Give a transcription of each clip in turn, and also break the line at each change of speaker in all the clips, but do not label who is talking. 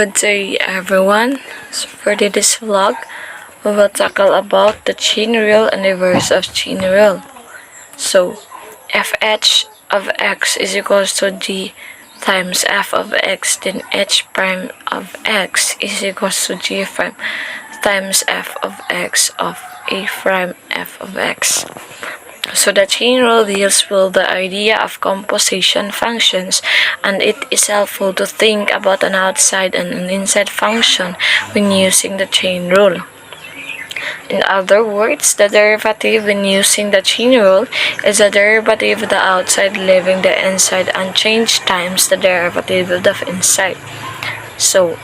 Good day everyone. So for today's vlog, we will tackle about the chain rule and reverse of chain rule. So fh of x is equals to g times f of x, then h prime of x is equals to g prime times f of x of a prime f of x. So the chain rule deals with the idea of composition functions, and it is helpful to think about an outside and an inside function when using the chain rule. In other words, the derivative when using the chain rule is the derivative of the outside leaving the inside unchanged times the derivative of the inside. So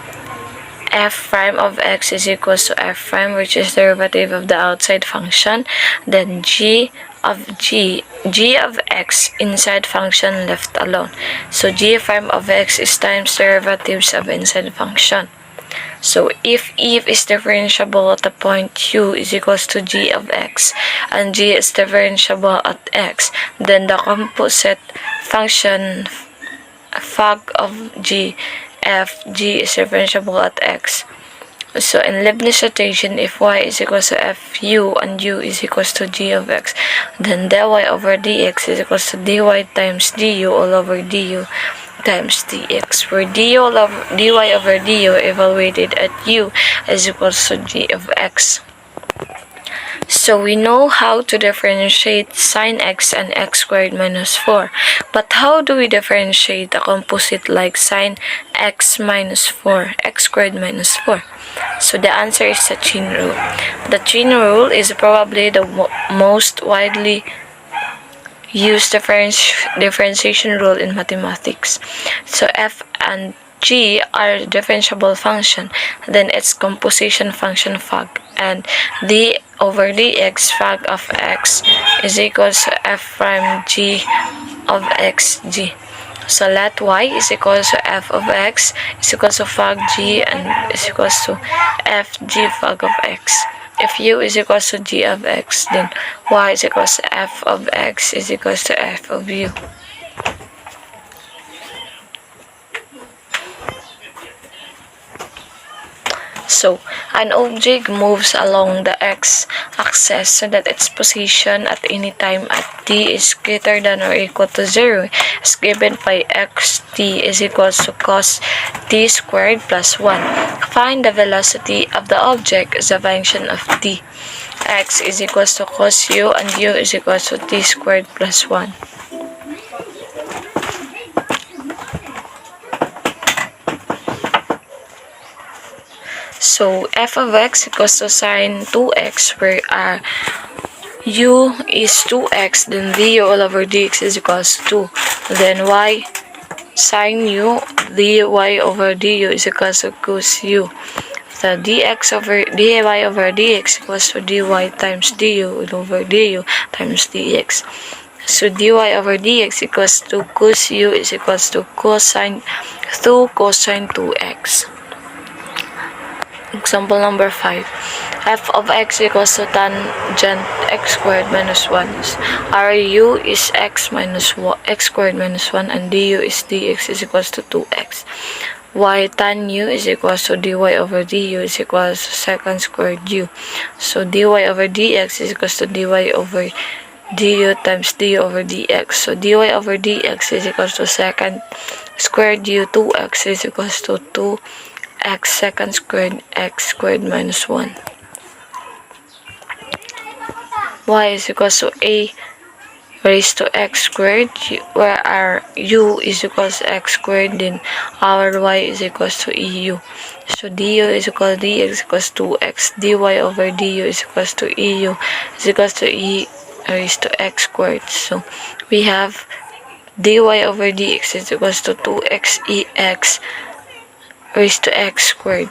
f prime of x is equals to f prime, which is derivative of the outside function, then g of x inside function left alone. So g prime of x is times derivatives of inside function. So if is differentiable at the point u is equals to g of x and g is differentiable at x, then the composite function fag of g f g is differentiable at x. So in Leibniz notation, if y is equals to fu and u is equals to g of x, then dy over dx is equals to dy times du all over du times dx, where dy over du evaluated at u is equals to g of x. So we know how to differentiate sine x and x squared minus 4. But how do we differentiate a composite like sine x minus 4, x squared minus 4? So the answer is the chain rule. The chain rule is probably the most widely used differentiation rule in mathematics. So f and g are differentiable function, then its composition function fag, and d over dx fag of x is equals to f prime g of x g. So let y is equals to f of x is equals to fag g and is equals to f g fag of x. If u is equals to g of x, then y is equals to f of x is equals to f of u. So, an object moves along the x-axis so that its position at any time at t is greater than or equal to 0 is given by xt is equals to cos t squared plus 1. Find the velocity of the object as a function of t. X is equals to cos u and u is equals to t squared plus 1. So f of x equals to sine 2x, where u is 2x, then du all over dx is equals to 2. Then y sine u, dy over du is equals to cos u. The dy over dx equals to dy times du over du times dx. So dy over dx equals to cos u is equals to cosine 2x. Example number 5. F of x equals to tangent x squared minus 1. Our u is x squared minus 1 and du is dx is equals to 2x. Y tan u is equals to dy over du is equals to secant squared u. So dy over dx is equals to dy over du times du over dx. So dy over dx is equals to secant squared u 2x is equals to 2x secant squared x squared minus 1. Y is equals to a raised to x squared, where our u is equals to x squared, then our y is equals to eu. So du is equals to dx equals 2x, dy over du is equals to eu is equals to e raised to x squared. So we have dy over dx is equals to 2x ex raised to x squared.